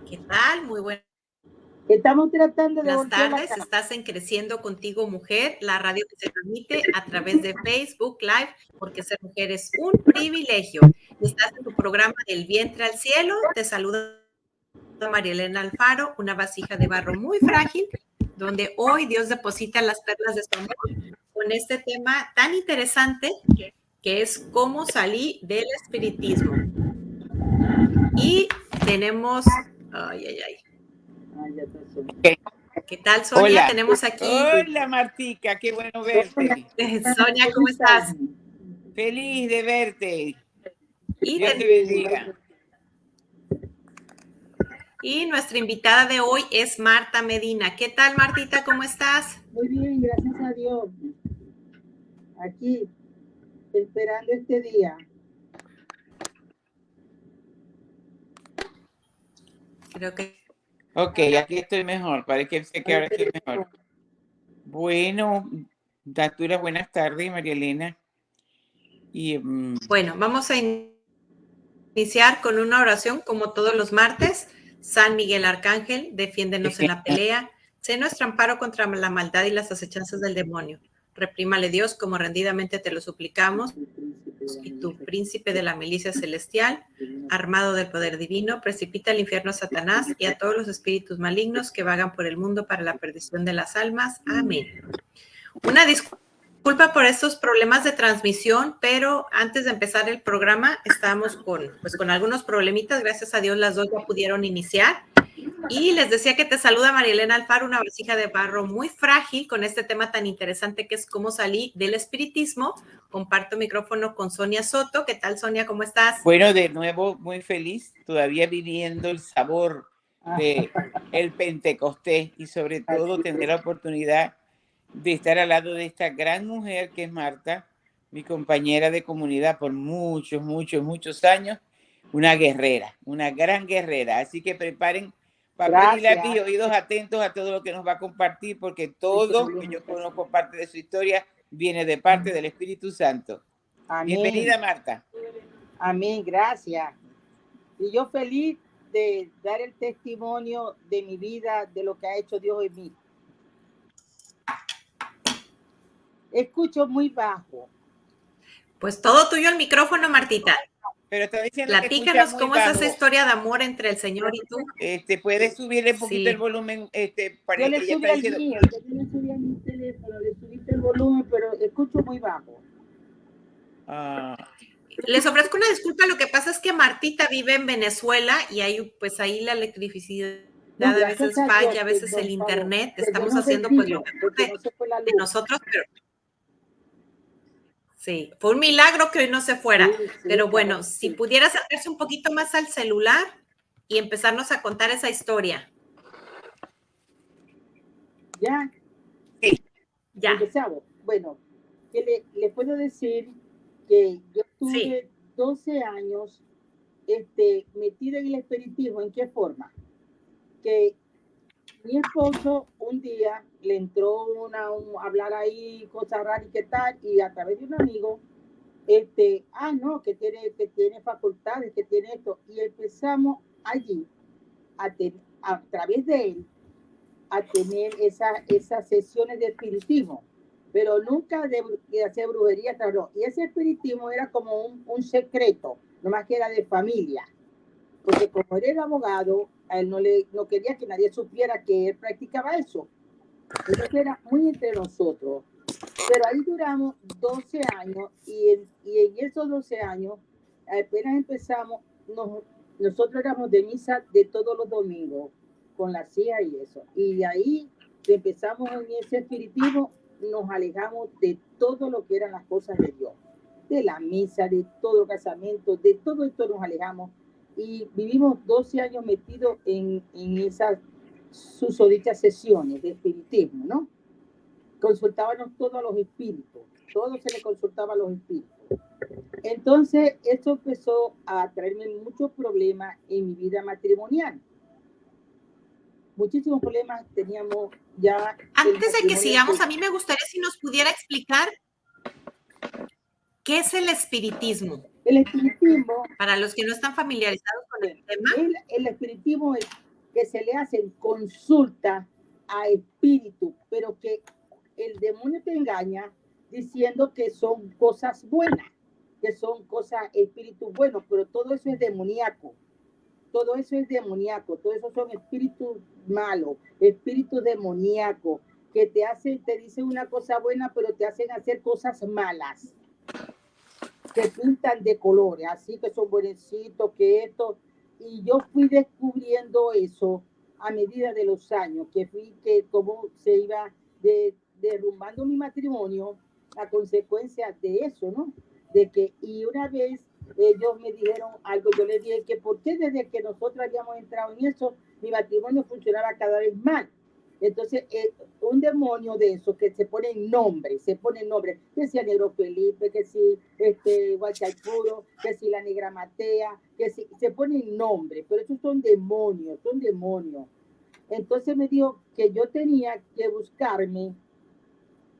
¿Qué tal? Muy buenas Estamos tratando de tardes. Estás en Creciendo Contigo Mujer, la radio que se transmite a través de Facebook Live, porque ser mujer es un privilegio. Estás en tu programa Del Vientre al Cielo. Te saluda María Elena Alfaro, una vasija de barro muy frágil, donde hoy Dios deposita las perlas de su amor con este tema tan interesante que es cómo salí del espiritismo. Y tenemos... ¿Qué tal, Sonia? Hola. Tenemos aquí. Hola, Martica, qué bueno verte. Sonia, ¿cómo estás? Feliz de verte. Y Dios te bendiga. Y nuestra invitada de hoy es Marta Medina. ¿Qué tal, Martita? ¿Cómo estás? Muy bien, gracias a Dios. Aquí, esperando este día. Creo que... Ok, aquí estoy mejor. Parece que ahora estoy mejor. Bueno, Datura, buenas tardes, María Elena. Y, Bueno, vamos a iniciar con una oración como todos los martes. San Miguel Arcángel, defiéndenos en la pelea. Sé nuestro amparo contra la maldad y las acechanzas del demonio. Reprímale Dios, como rendidamente te lo suplicamos. Y tu príncipe de la milicia celestial, armado del poder divino, precipita al infierno a Satanás y a todos los espíritus malignos que vagan por el mundo para la perdición de las almas. Amén. Una disculpa por estos problemas de transmisión, pero antes de empezar el programa estábamos con algunos problemitas. Gracias a Dios las dos ya pudieron iniciar. Y les decía que te saluda María Elena Alfaro, una vasija de barro muy frágil con este tema tan interesante que es cómo salí del espiritismo. Comparto micrófono con Sonia Soto. ¿Qué tal, Sonia? ¿Cómo estás? bueno, de nuevo, muy feliz, todavía viviendo el sabor de el Pentecostés y sobre todo tener la oportunidad de estar al lado de esta gran mujer que es Marta, mi compañera de comunidad por muchos, muchos, muchos años, una guerrera, una gran guerrera. Así que preparen papel y lápiz y oídos atentos a todo lo que nos va a compartir, porque todo que yo conozco parte de su historia viene de parte del Espíritu Santo. Amén. Bienvenida, Marta. Amén, gracias. Y yo feliz de dar el testimonio de mi vida, de lo que ha hecho Dios en mí. Escucho muy bajo. Pues todo tuyo el micrófono, Martita. Pero está diciendo platícanos que cómo es esa historia de amor entre el Señor y tú. ¿Puedes subirle un poquito el volumen? Para yo le subí al mío, yo le subí a mi teléfono, le subiste el volumen, pero escucho muy bajo. Les ofrezco una disculpa, lo que pasa es que Martita vive en Venezuela y ahí la electricidad a veces falla, a veces el internet, estamos haciendo pues lo mejor de nosotros, pero sí, fue un milagro que hoy no se fuera, pero bueno, si pudiera acercarse un poquito más al celular y empezarnos a contar esa historia. ¿Ya? Sí. Ya. Empezamos. Bueno, que le puedo decir que yo tuve 12 años metida en el espiritismo. ¿En qué forma? Que mi esposo un día le entró hablar ahí cosas raras y qué tal, y a través de un amigo, no, que tiene facultades, que tiene esto, y empezamos allí a través de él a tener esas sesiones de espiritismo, pero nunca de hacer brujería, no. Y ese espiritismo era como un secreto, nomás que era de familia, porque como él era abogado, a él no quería que nadie supiera que él practicaba eso. Entonces era muy entre nosotros. Pero ahí duramos 12 años y en esos 12 años, apenas empezamos, nosotros éramos de misa de todos los domingos, con la CIA y eso. Y de ahí empezamos en ese espiritismo, nos alejamos de todo lo que eran las cosas de Dios, de la misa, de todo el casamiento, de todo esto nos alejamos. Y vivimos 12 años metidos en esas susodichas sesiones de espiritismo, ¿no? Consultábamos todo a los espíritus, todo se le consultaba a los espíritus. Entonces, esto empezó a traerme muchos problemas en mi vida matrimonial. Muchísimos problemas teníamos ya. Antes de que sigamos, a mí me gustaría si nos pudiera explicar qué es el espiritismo. El espiritismo, para los que no están familiarizados con el tema. El espiritismo es que se le hacen consulta a espíritus, pero que el demonio te engaña diciendo que son cosas buenas, que son cosas, espíritus buenos, pero todo eso es demoníaco. Todo eso es demoníaco, todo eso son espíritus malos, espíritus demoníacos, que te hacen, te dicen una cosa buena, pero te hacen hacer cosas malas. Te pintan de colores, así que son buenecitos, que esto. Y yo fui descubriendo eso a medida de los años, que cómo se iba derrumbando mi matrimonio a consecuencia de eso, ¿no? De que, y una vez ellos me dijeron algo, yo les dije que por qué desde que nosotros habíamos entrado en eso, mi matrimonio funcionaba cada vez mal. Entonces, un demonio de eso que se pone nombre, que si a Negro Felipe, que si Guachaypuro, que si la Negra Matea, que si se pone nombre, pero esos son demonios. Entonces me dijo que yo tenía que buscarme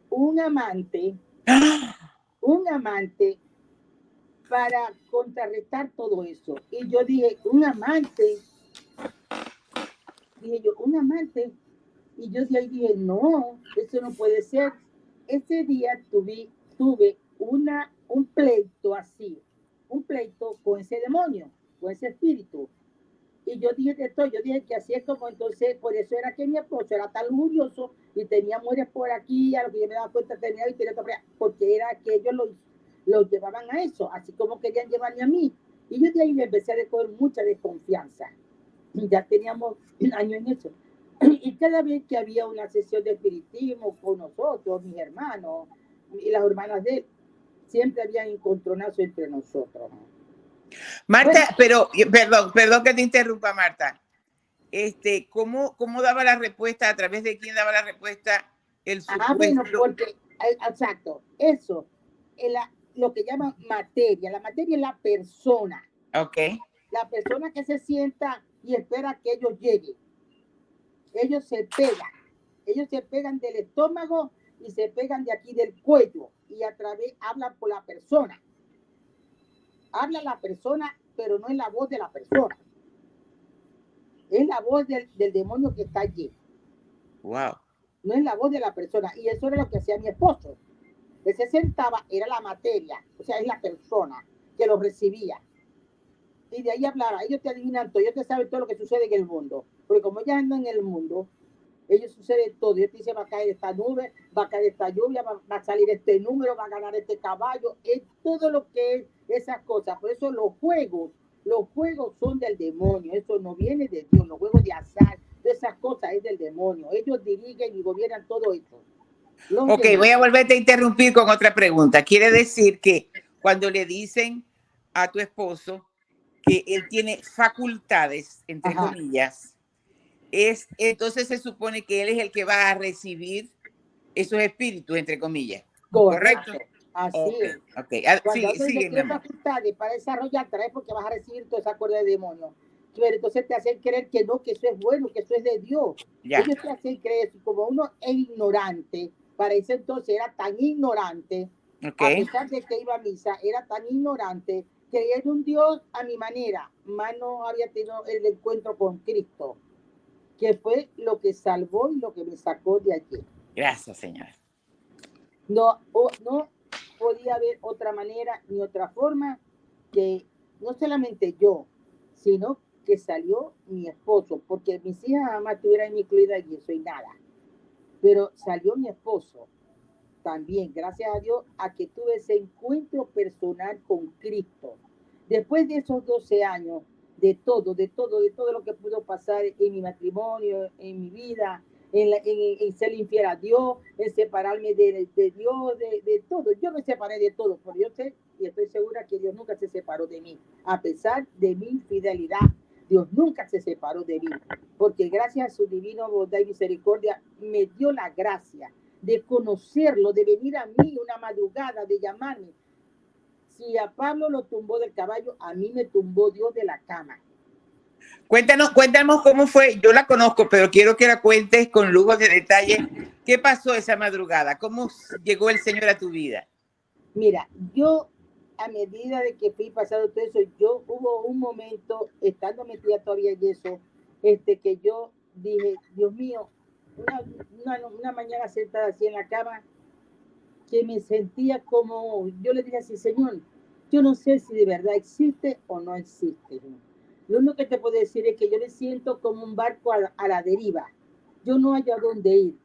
un amante para contrarrestar todo eso. Y yo dije, un amante. Y yo de ahí dije, no, eso no puede ser. Ese día tuve un pleito así, un pleito con ese demonio, con ese espíritu. Y yo dije que así es como entonces, por eso era que mi esposo era tan lujurioso y tenía mujeres por aquí, a lo que yo me daba cuenta tenía y tenía porque era que ellos los llevaban a eso, así como querían llevarme a mí. Y yo de ahí me empecé a coger mucha desconfianza. Y ya teníamos años en eso. Y cada vez que había una sesión de espiritismo con nosotros, mis hermanos y las hermanas de él, siempre había encontronazo entre nosotros. Marta, bueno, pero, perdón que te interrumpa, Marta. ¿Cómo daba la respuesta? ¿A través de quién daba la respuesta? El supuesto. Bueno, porque, exacto, eso, lo que llaman materia. La materia es la persona. Ok. La persona que se sienta y espera que ellos lleguen. Ellos se pegan del estómago y se pegan de aquí del cuello y a través hablan por la persona. Habla la persona, pero no es la voz de la persona. Es la voz del demonio que está allí. Wow. No es la voz de la persona. Y eso era lo que hacía mi esposo. Él se sentaba, era la materia, o sea, es la persona que lo recibía. Y de ahí hablaba, ellos te adivinan todo, ellos te saben todo lo que sucede en el mundo. Porque como ellos andan en el mundo, ellos sucede todo. Ellos te dicen, va a caer esta nube, va a caer esta lluvia, va a salir este número, va a ganar este caballo. Es todo lo que es esas cosas. Por eso los juegos son del demonio. Eso no viene de Dios. Los juegos de azar, esas cosas es del demonio. Ellos dirigen y gobiernan todo eso. Ok, voy a volverte a interrumpir con otra pregunta. Quiere decir que cuando le dicen a tu esposo que él tiene facultades, entre comillas, entonces se supone que él es el que va a recibir esos espíritus, entre comillas. ¿Correcto? Así es. Okay. Cuando tiene facultades para desarrollar, trae porque vas a recibir toda esa cuerda de demonios. Pero entonces te hacen creer que no, que eso es bueno, que eso es de Dios. Ya. Ellos te hacen creer, como uno es ignorante, para ese entonces era tan ignorante, a pesar de que iba a misa, era tan ignorante, creía en un Dios a mi manera, más no había tenido el encuentro con Cristo, que fue lo que salvó y lo que me sacó de allí. Gracias, señora. No podía haber otra manera ni otra forma que no solamente yo, sino que salió mi esposo, porque mis hijas jamás estuvieran incluidas y eso y nada. Pero salió mi esposo también, gracias a Dios, a que tuve ese encuentro personal con Cristo. Después de esos 12 años, de todo lo que pudo pasar en mi matrimonio, en mi vida, en ser infiel a Dios, en separarme de Dios, de todo. Yo me separé de todo, pero yo sé y estoy segura que Dios nunca se separó de mí. A pesar de mi infidelidad, Dios nunca se separó de mí, porque gracias a su divino bondad y misericordia me dio la gracia de conocerlo, de venir a mí una madrugada, de llamarme. Si a Pablo lo tumbó del caballo, a mí me tumbó Dios de la cama. Cuéntanos cómo fue. Yo la conozco, pero quiero que la cuentes con lujo de detalle. ¿Qué pasó esa madrugada? ¿Cómo llegó el Señor a tu vida? Mira, yo a medida de que fui pasando todo eso, yo hubo un momento, estando metida todavía en eso, que yo dije, Dios mío, una mañana sentada así en la cama, que me sentía como, yo le dije así, Señor, yo no sé si de verdad existe o no existe. Lo único que te puedo decir es que yo me siento como un barco a la deriva. Yo no hay a dónde ir.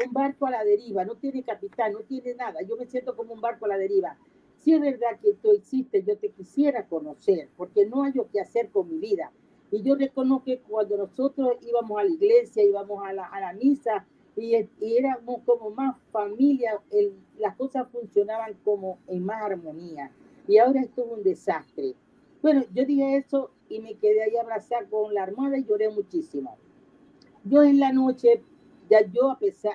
Un barco a la deriva, no tiene capitán, no tiene nada. Yo me siento como un barco a la deriva. Si es verdad que tú existes, yo te quisiera conocer, porque no hay lo que hacer con mi vida. Y yo reconozco que cuando nosotros íbamos a la iglesia, íbamos a la misa, y éramos como más familia, las cosas funcionaban como en más armonía. Y ahora esto es un desastre. Bueno, yo dije eso y me quedé ahí abrazada con la almohada y lloré muchísimo. Yo en la noche, ya yo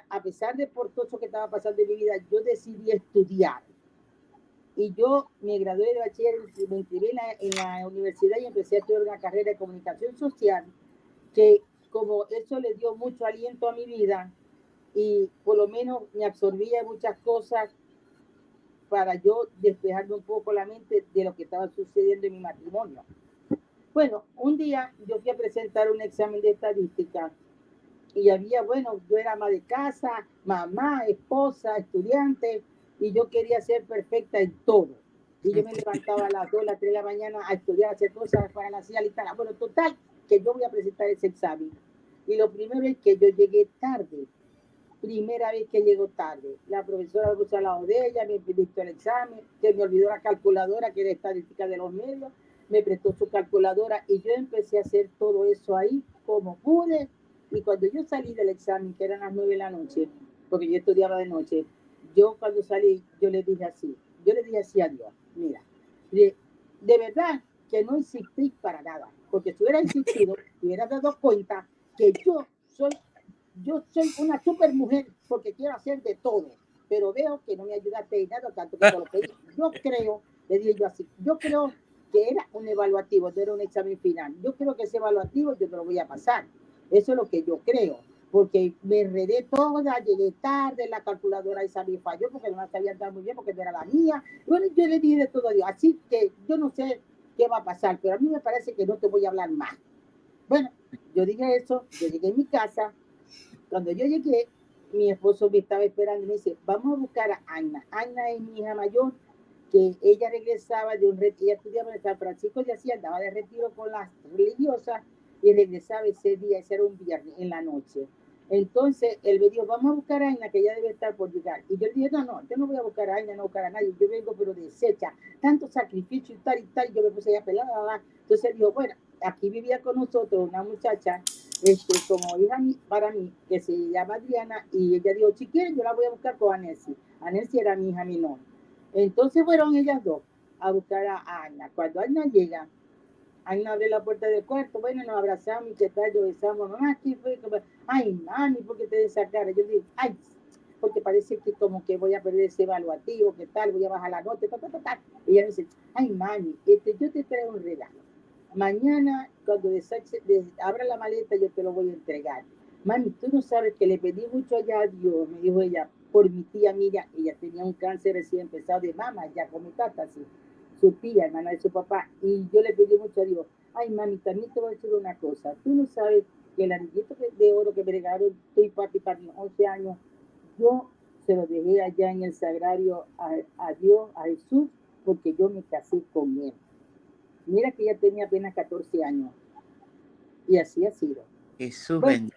a pesar de por todo eso que estaba pasando en mi vida, yo decidí estudiar. Y yo me gradué de bachiller, me inscribí en la universidad y empecé a estudiar una carrera de comunicación social, que como eso le dio mucho aliento a mi vida y por lo menos me absorbía muchas cosas para yo despejarme un poco la mente de lo que estaba sucediendo en mi matrimonio. Bueno, un día yo fui a presentar un examen de estadística y había, bueno, yo era ama de casa, mamá, esposa, estudiante, y yo quería ser perfecta en todo. Y yo me levantaba a las 2, a las 3 de la mañana a estudiar, a hacer cosas para la CIA y tal. Bueno, total, que yo voy a presentar ese examen. Y lo primero es que yo llegué tarde. Primera vez que llego tarde. La profesora puso al lado de ella, me dictó el examen, que me olvidó la calculadora, que era estadística de los medios, me prestó su calculadora y yo empecé a hacer todo eso ahí como pude. Y cuando yo salí del examen, que eran las 9 de la noche, porque yo estudiaba de noche, yo cuando salí, yo le dije así a Dios, mira, de verdad que no insistí para nada, porque si hubiera insistido, te hubieras dado cuenta que yo soy una super mujer porque quiero hacer de todo, pero veo que no me ayudaste en nada tanto que todo lo que hice. Yo creo, le dije yo así, yo creo que era un evaluativo, no era un examen final. Yo creo que ese evaluativo yo me lo voy a pasar. Eso es lo que yo creo, porque me enredé toda, llegué tarde, la calculadora esa me falló porque no la sabía andar muy bien porque no era la mía. Bueno, yo le dije de todo a Dios, así que yo no sé qué va a pasar, pero a mí me parece que no te voy a hablar más. Bueno, yo dije eso, yo llegué a mi casa. Cuando yo llegué, mi esposo me estaba esperando y me dice, vamos a buscar a Ana. Ana es mi hija mayor, que ella regresaba de un retiro, ella estudiaba en San Francisco de Asís, andaba de retiro con las religiosas y regresaba ese día, ese era un viernes, en la noche. Entonces, él me dijo, vamos a buscar a Ana, que ella debe estar por llegar. Y yo le dije, no, yo no voy a buscar a Ana, no voy a buscar a nadie, yo vengo pero deshecha, tanto sacrificio y tal, yo me puse a pelar, entonces él dijo, bueno, aquí vivía con nosotros una muchacha como hija para mí, que se llama Adriana, y ella dijo, si quieren, yo la voy a buscar con Anelsi. Anelsi era mi hija menor. Entonces fueron ellas dos a buscar a Ana. Cuando Ana llega, Ana abre la puerta del cuarto, bueno, nos abrazamos y qué tal, yo besamos, mamá, aquí fue, ay, mami, ¿por qué te de esa cara? Yo digo, ay, porque parece que como que voy a perder ese evaluativo, qué tal, voy a bajar la nota, tal. Y ella me dice, ay, mami, yo te traigo un regalo. Mañana, cuando abra la maleta, yo te lo voy a entregar. Mami, tú no sabes que le pedí mucho allá a Dios, me dijo ella, por mi tía Miriam. Ella tenía un cáncer recién empezado de mama, ya con mi tata, sí, su tía, hermana de su papá. Y yo le pedí mucho a Dios. Ay, mami, también te voy a decir una cosa. Tú no sabes que el anillito de oro que me regalaron tú y papi para mis 11 años, yo se lo dejé allá en el sagrario a Dios, a Jesús, porque yo me casé con él. Mira que ella tenía apenas 14 años. Y así ha sido. Jesús bueno, bendito.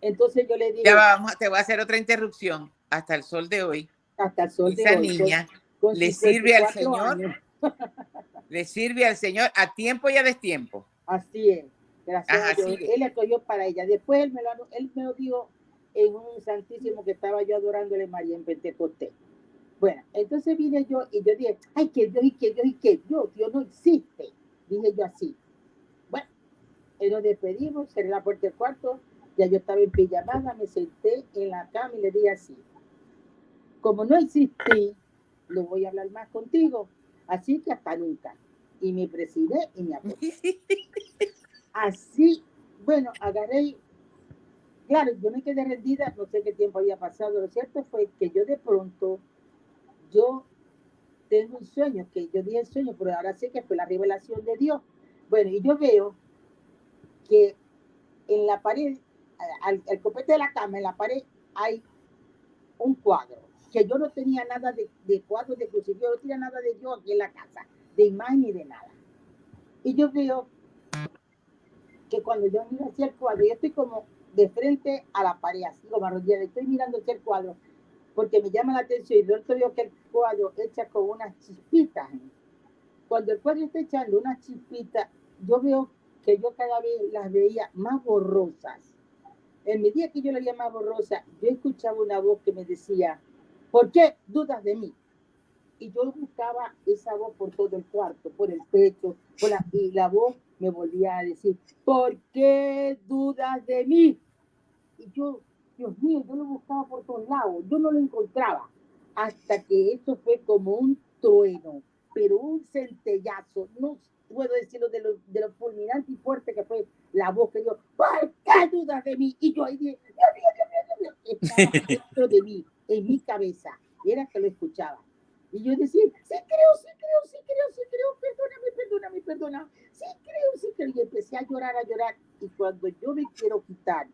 Entonces yo le dije... Ya te voy a hacer otra interrupción. Hasta el sol de hoy. Hasta el sol Esa de hoy. niña con le sirve al Señor. Años. Le sirve al Señor a tiempo y a destiempo. Así es. Gracias a Dios. Sigue. Él escogió para ella. Después él me lo dijo en un santísimo que estaba yo adorándole María en Pentecostés. Bueno, entonces vine yo y yo dije, ay, que Dios y que Dios y que Dios no existe. Dije yo así. Bueno, nos despedimos, cerré la puerta del cuarto, ya yo estaba en pijamada, me senté en la cama y le dije así, como no existí, no voy a hablar más contigo, así que hasta nunca. Y me presidé y me aposté. Así, bueno, agarré, claro, yo me quedé rendida, no sé qué tiempo había pasado, lo cierto fue que yo de pronto, yo tengo un sueño, que yo dije sueño, pero ahora sé que fue la revelación de Dios. Bueno, y yo veo que en la pared, al copete de la cama, en la pared, hay un cuadro, que yo no tenía nada de cuadro de crucifijo, yo no tenía nada de Dios aquí en la casa, de imagen ni de nada. Y yo veo que cuando yo miro hacia el cuadro, yo estoy como de frente a la pared, así como arrodillada, estoy mirando hacia el cuadro, porque me llama la atención, y yo veo que el cuadro echa con unas chispitas. Cuando el cuadro está echando unas chispitas, yo veo que yo cada vez las veía más borrosas. En medida que yo la veía más borrosa, yo escuchaba una voz que me decía, ¿por qué dudas de mí? Y yo buscaba esa voz por todo el cuarto, por el techo, y la voz me volvía a decir, ¿por qué dudas de mí? Y yo, Dios mío, yo lo buscaba por todos lados, yo no lo encontraba, hasta que esto fue como un trueno, pero un centellazo, no puedo decirlo de lo fulminante y fuerte que fue la voz que yo, ¿por qué dudas de mí? Y yo ahí dije, Dios mío, estaba dentro de mí, en mi cabeza, era que lo escuchaba. Y yo decía, sí creo, perdóname, sí creo. Y empecé a llorar. Y cuando yo me quiero quitar,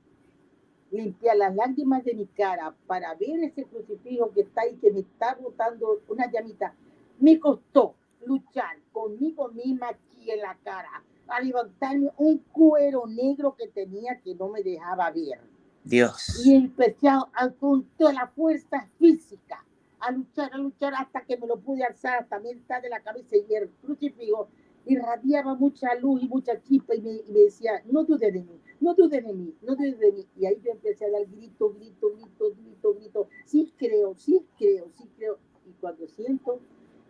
limpiar las lágrimas de mi cara para ver ese crucifijo que está ahí, que me está botando una llamita, me costó luchar conmigo misma aquí en la cara, a levantarme un cuero negro que tenía que no me dejaba ver. Dios. Y empecé con toda la fuerza física a luchar hasta que me lo pude alzar hasta mitad de la cabeza, y el crucifijo irradiaba mucha luz y mucha chispa, y me decía, no dudes de mí. Y ahí yo empecé a dar grito, sí creo. Y cuando siento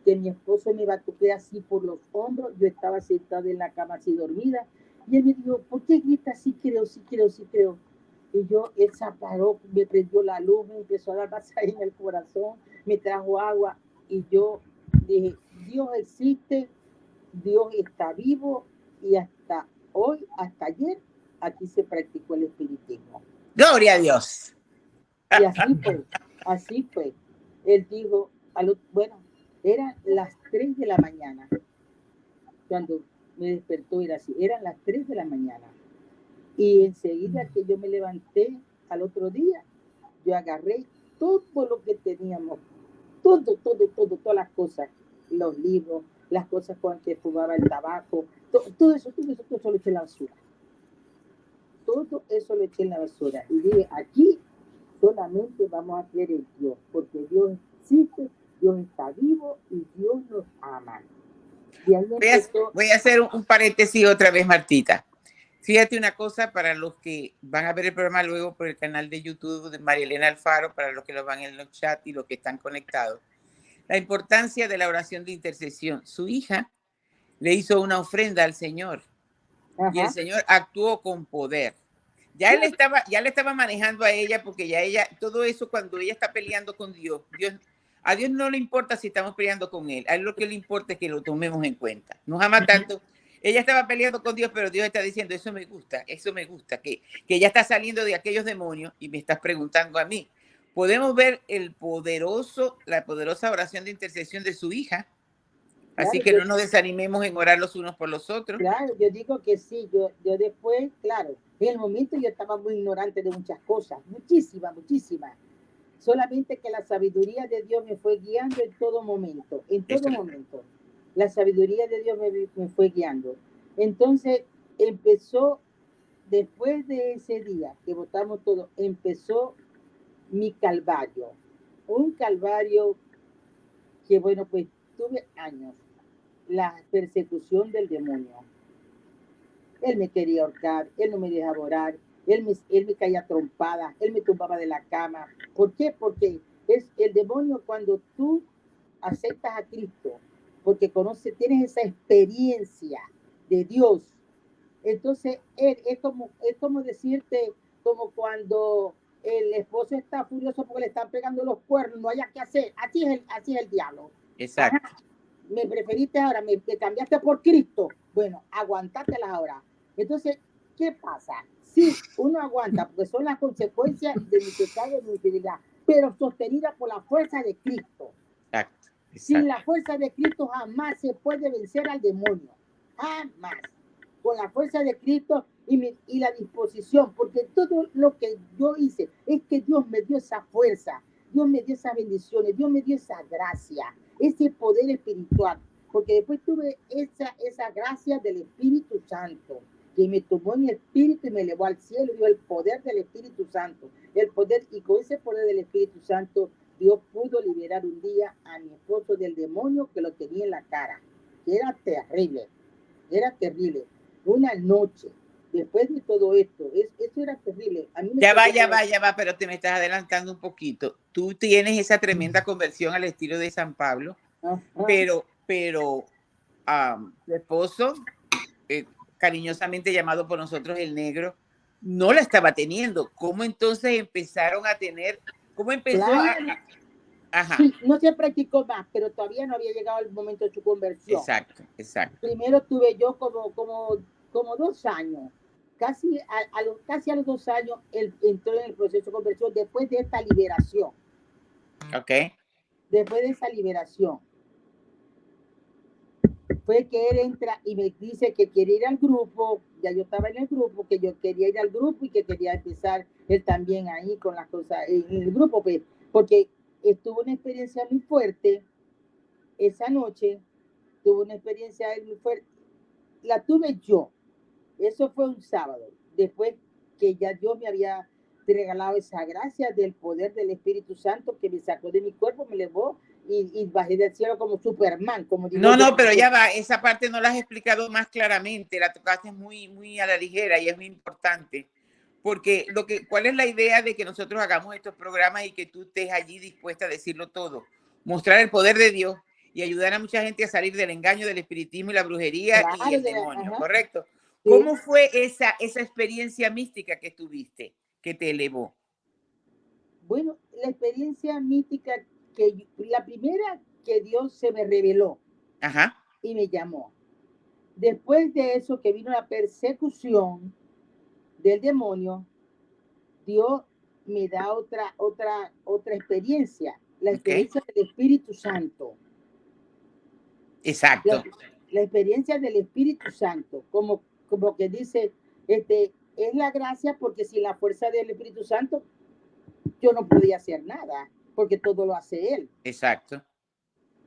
que mi esposo me batuquea así por los hombros, yo estaba sentada en la cama así dormida, y él me dijo, ¿por qué gritas? Sí creo. Y él se paró, me prendió la luz, me empezó a dar masaje en el corazón, me trajo agua, y yo dije, Dios existe, Dios está vivo, y hasta hoy, hasta ayer, aquí se practicó el espiritismo. Gloria a Dios. Y así fue. Él dijo, bueno, eran las 3 de la mañana, cuando me despertó, eran las 3 de la mañana. Y enseguida que yo me levanté al otro día, yo agarré todo lo que teníamos, todas las cosas, los libros, las cosas con que fumaba el tabaco, todo eso lo eché en la basura. Todo eso lo eché en la basura. Y dije, aquí solamente vamos a creer en Dios, porque Dios existe, Dios está vivo y Dios nos ama. Y ahí voy a hacer un paréntesis otra vez, Martita. Fíjate una cosa, para los que van a ver el programa luego por el canal de YouTube de María Elena Alfaro, para los que lo van en el chat y los que están conectados, la importancia de la oración de intercesión. Su hija le hizo una ofrenda al Señor. Ajá. Y el Señor actuó con poder. Ya le estaba manejando a ella, porque ya ella, todo eso cuando ella está peleando con Dios, a Dios no le importa si estamos peleando con Él, a Él lo que le importa es que lo tomemos en cuenta. Nos ama tanto. Ella estaba peleando con Dios, pero Dios está diciendo, eso me gusta, que ella está saliendo de aquellos demonios, y me estás preguntando a mí. Podemos ver la poderosa oración de intercesión de su hija. Así que no nos desanimemos en orar los unos por los otros. Claro, yo digo que sí, yo después, claro, en el momento yo estaba muy ignorante de muchas cosas, muchísimas. Solamente que la sabiduría de Dios me fue guiando en todo momento. La sabiduría de Dios me fue guiando. Entonces empezó, después de ese día que votamos todo, empezó mi calvario. Un calvario que, bueno, pues tuve años. La persecución del demonio. Él me quería ahorcar, él no me dejaba orar, él me caía trompada, él me tumbaba de la cama. ¿Por qué? Porque es el demonio, cuando tú aceptas a Cristo, porque tienes esa experiencia de Dios. Entonces, es como decirte, como cuando el esposo está furioso porque le están pegando los cuernos, no haya que hacer. Así es el diablo. Exacto. Ajá. Me preferiste ahora, me cambiaste por Cristo. Bueno, aguantártelas ahora. Entonces, ¿qué pasa? Sí, uno aguanta, porque son las consecuencias de mi pecado y de mi infidelidad, pero sostenida por la fuerza de Cristo. Exacto. Sin la fuerza de Cristo jamás se puede vencer al demonio. Jamás. Con la fuerza de Cristo y la disposición, porque todo lo que yo hice es que Dios me dio esa fuerza, Dios me dio esas bendiciones, Dios me dio esa gracia, ese poder espiritual, porque después tuve esa gracia del Espíritu Santo, que me tomó en el Espíritu y me elevó al cielo, dio el poder del Espíritu Santo, el poder, y con ese poder del Espíritu Santo, Dios pudo liberar un día a mi esposo del demonio que lo tenía en la cara, que era terrible, una noche. Después de todo esto, eso era terrible. A mí me ya va, pero te me estás adelantando un poquito. Tú tienes esa tremenda conversión al estilo de San Pablo, pero tu esposo, cariñosamente llamado por nosotros el negro, no la estaba teniendo. ¿Cómo entonces empezaron a tener? ¿Cómo empezó Ajá. Sí, no se practicó más, pero todavía no había llegado el momento de su conversión. Exacto. Primero tuve yo como 2 años. Casi a los 2 años él entró en el proceso de conversión después de esta liberación. Ok. Después de esa liberación. Fue que él entra y me dice que quiere ir al grupo. Ya yo estaba en el grupo, que yo quería ir al grupo y que quería empezar él también ahí con las cosas en el grupo, pues, porque tuvo una experiencia muy fuerte esa noche. Tuvo una experiencia muy fuerte. La tuve yo. Eso fue un sábado, después que ya Dios me había regalado esa gracia del poder del Espíritu Santo que me sacó de mi cuerpo, me elevó y bajé del cielo como Superman. Como digo no, yo. pero ya va, esa parte no la has explicado más claramente, la tocaste muy a la ligera y es muy importante. Porque ¿cuál es la idea de que nosotros hagamos estos programas y que tú estés allí dispuesta a decirlo todo? Mostrar el poder de Dios y ayudar a mucha gente a salir del engaño, del espiritismo y la brujería, claro, y el demonio, ¿correcto? Sí. ¿Cómo fue esa experiencia mística que tuviste, que te elevó? Bueno, la experiencia mística, la primera que Dios se me reveló. Ajá. Y me llamó. Después de eso que vino la persecución del demonio, Dios me da otra experiencia, la experiencia del Espíritu Santo. Exacto. La experiencia del Espíritu Santo, como que dice, es la gracia, porque sin la fuerza del Espíritu Santo yo no podía hacer nada, porque todo lo hace Él. Exacto.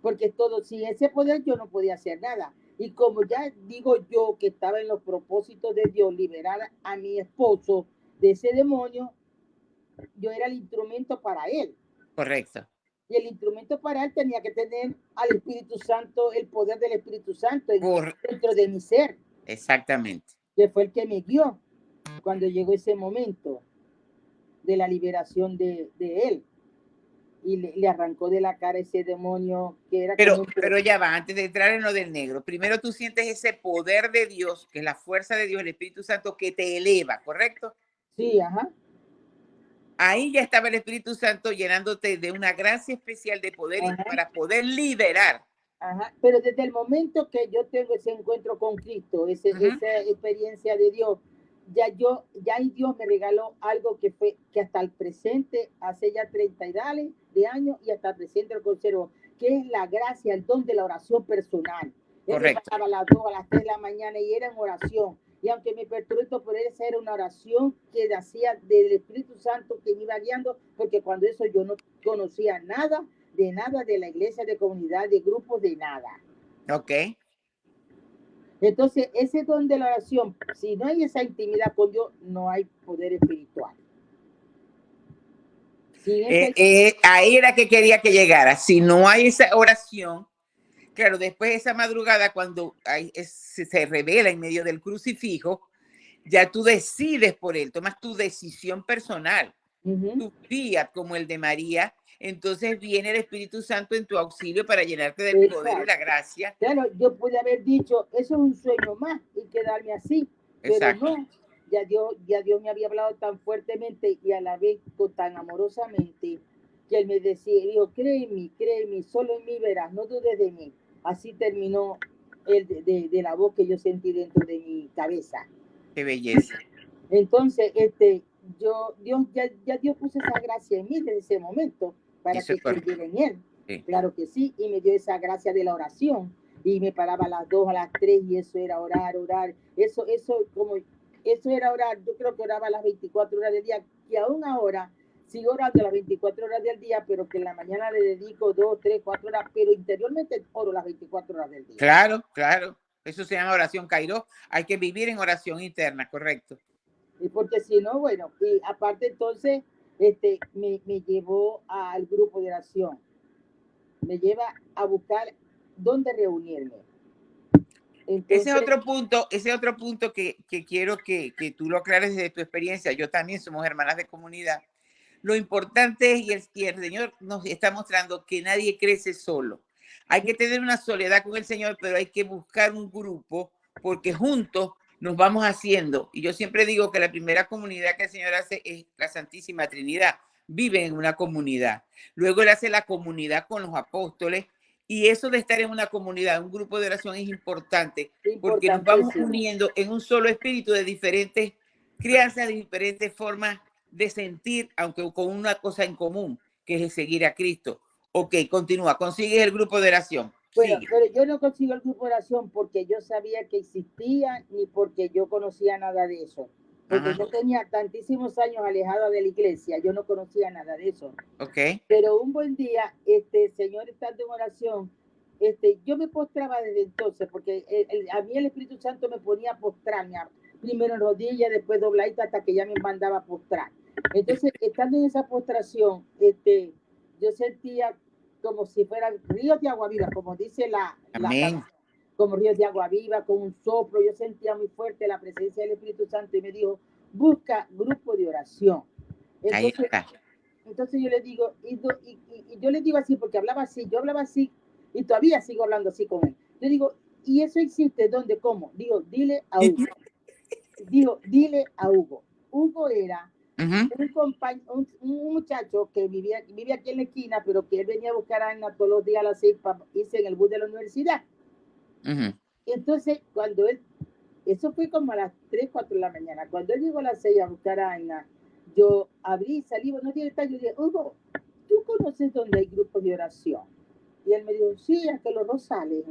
Porque todo, sin ese poder yo no podía hacer nada. Y como ya digo yo que estaba en los propósitos de Dios, liberar a mi esposo de ese demonio, yo era el instrumento para él. Correcto. Y el instrumento para él tenía que tener al Espíritu Santo, el poder del Espíritu Santo dentro de mi ser. Exactamente. Que fue el que me guió cuando llegó ese momento de la liberación de él. Y le arrancó de la cara ese demonio que era pero ya va, antes de entrar en lo del negro, primero tú sientes ese poder de Dios, que es la fuerza de Dios, el Espíritu Santo, que te eleva, ¿correcto? Sí, ajá. Ahí ya estaba el Espíritu Santo llenándote de una gracia especial de poder para poder liberar. Ajá. Pero desde el momento que yo tengo ese encuentro con Cristo, esa experiencia de Dios, ya Dios me regaló algo que hasta el presente, hace ya 30 de años, y hasta el presente lo conservo, que es la gracia, el don de la oración personal. Él me pasaba a las 2, a las 3 de la mañana y era en oración. Y aunque me perturbé por esa era una oración que hacía del Espíritu Santo que me iba guiando, porque cuando eso yo no conocía nada de la iglesia, de comunidad, de grupos, de nada. Ok. Entonces, ese don de la oración, si no hay esa intimidad con Dios, no hay poder espiritual. Ahí era que quería que llegara. Si no hay esa oración, claro, después de esa madrugada, cuando se revela en medio del crucifijo, ya tú decides por él, tomas tu decisión personal, tu fiat como el de María. Entonces viene el Espíritu Santo en tu auxilio para llenarte del poder y la gracia. Claro, yo pude haber dicho, eso es un sueño más y quedarme así. Exacto. Pero no, ya Dios me había hablado tan fuertemente y a la vez tan amorosamente, que él me decía, dijo, créeme, solo en mí verás, no dudes de mí. Así terminó de la voz que yo sentí dentro de mi cabeza. Qué belleza. Entonces, Dios puso esa gracia en mí desde ese momento para que creyera en él. Sí. Claro que sí, y me dio esa gracia de la oración, y me paraba a las 2, a las 3, y eso era orar, eso era orar. Yo creo que oraba las 24 horas del día, y aún ahora sigo orando las 24 horas del día, pero que en la mañana le dedico 2, 3, 4 horas, pero interiormente oro las 24 horas del día. Claro, claro. Eso se llama oración Kairos. Hay que vivir en oración interna, correcto. Y porque si no, bueno, y aparte entonces, me llevó al grupo de oración. Me lleva a buscar dónde reunirme. Entonces, ese otro punto que quiero que tú lo aclares desde tu experiencia. Yo también somos hermanas de comunidad. Lo importante es, y el Señor nos está mostrando que nadie crece solo. Hay que tener una soledad con el Señor, pero hay que buscar un grupo porque juntos nos vamos haciendo. Y yo siempre digo que la primera comunidad que el Señor hace es la Santísima Trinidad. Vive en una comunidad. Luego Él hace la comunidad con los apóstoles. Y eso de estar en una comunidad, un grupo de oración es importante porque nos vamos uniendo en un solo espíritu de diferentes crianzas, de diferentes formas de sentir, aunque con una cosa en común, que es seguir a Cristo. Ok, continúa, consigues el grupo de oración. Bueno, pero yo no consigo el grupo de oración porque yo sabía que existía ni porque yo conocía nada de eso. Porque yo tenía tantísimos años alejada de la iglesia, yo no conocía nada de eso. Okay. Pero un buen día, Señor, estando en oración, yo me postraba desde entonces, porque a mí el Espíritu Santo me ponía a postrarme, primero en rodillas, después dobladita, hasta que ya me mandaba a postrar. Entonces, estando en esa postración, yo sentía como si fueran ríos de agua viva, como dice la canción, como ríos de agua viva, con un soplo. Yo sentía muy fuerte la presencia del Espíritu Santo y me dijo, busca grupo de oración. Entonces yo le digo, y yo le digo así, porque yo hablaba así, y todavía sigo hablando así con él. Le digo, ¿y eso existe? ¿Dónde? ¿Cómo? Digo, dile a Hugo. Dile a Hugo. Hugo era un muchacho que vivía aquí en la esquina, pero que él venía a buscar a Ana todos los días a las 6 para irse en el bus de la universidad. Entonces, cuando eso fue como a las 3, 4 de la mañana, cuando él llegó a las 6 a buscar a Ana, yo abrí, salí, no tiene tal, yo dije, Hugo, ¿tú conoces dónde hay grupos de oración? Y él me dijo, sí, aquí los Rosales.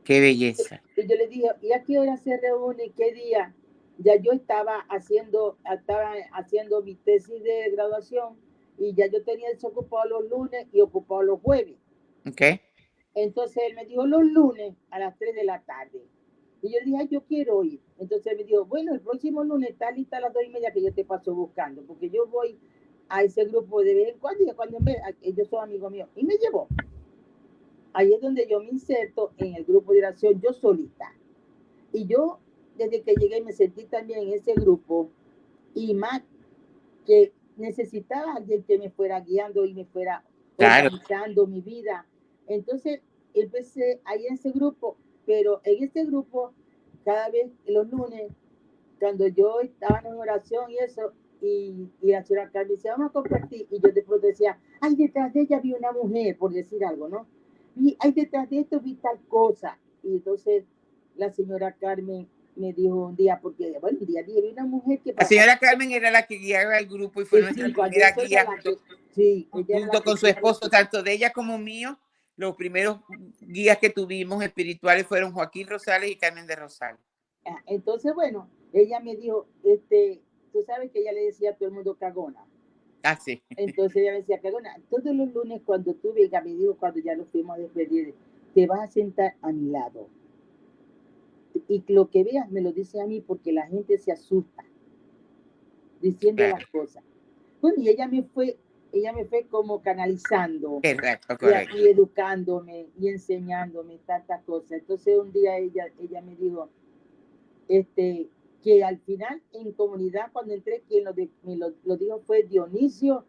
Qué belleza. Y yo le dije, ¿y a qué hora se reúne? ¿Qué día? Ya yo estaba haciendo mi tesis de graduación y ya yo tenía desocupado los lunes y ocupado los jueves. Okay. Entonces él me dijo, los lunes a las 3 de la tarde. Y yo le dije, ay, yo quiero ir. Entonces él me dijo, bueno, el próximo lunes está lista a las 2:30 que yo te paso buscando, porque yo voy a ese grupo de vez en cuando y cuando ellos son amigos míos. Y me llevó. Ahí es donde yo me inserto en el grupo de oración, yo solita. Y yo, desde que llegué, me sentí también en ese grupo y más que necesitaba alguien que me fuera guiando y me fuera organizando mi vida. Entonces, empecé ahí en ese grupo, pero en este grupo, cada vez los lunes, cuando yo estaba en oración y eso, y la señora Carmen decía, vamos a compartir, y yo después decía, ay, detrás de ella vi una mujer, por decir algo, ¿no? Y ay, detrás de esto vi tal cosa. Y entonces la señora Carmen me dijo un día, porque, bueno, un día vi una mujer que... La señora Carmen era la que guiaba el grupo y fue nuestra primera guía junto con su esposo, tanto de ella como mío. Los primeros guías que tuvimos espirituales fueron Joaquín Rosales y Carmen de Rosales. Entonces, bueno, ella me dijo, tú sabes que ella le decía a todo el mundo cagona. Ah, sí. Entonces ella me decía, cagona, todos los lunes cuando tú vengas, me dijo cuando ya nos fuimos a despedir, te vas a sentar a mi lado. Y lo que veas me lo dice a mí porque la gente se asusta diciendo las cosas. Bueno, y ella me fue como canalizando. Correcto. Y educándome y enseñándome tantas cosas. Entonces un día ella me dijo, que al final en comunidad cuando entré, quien lo dijo fue Dionisio,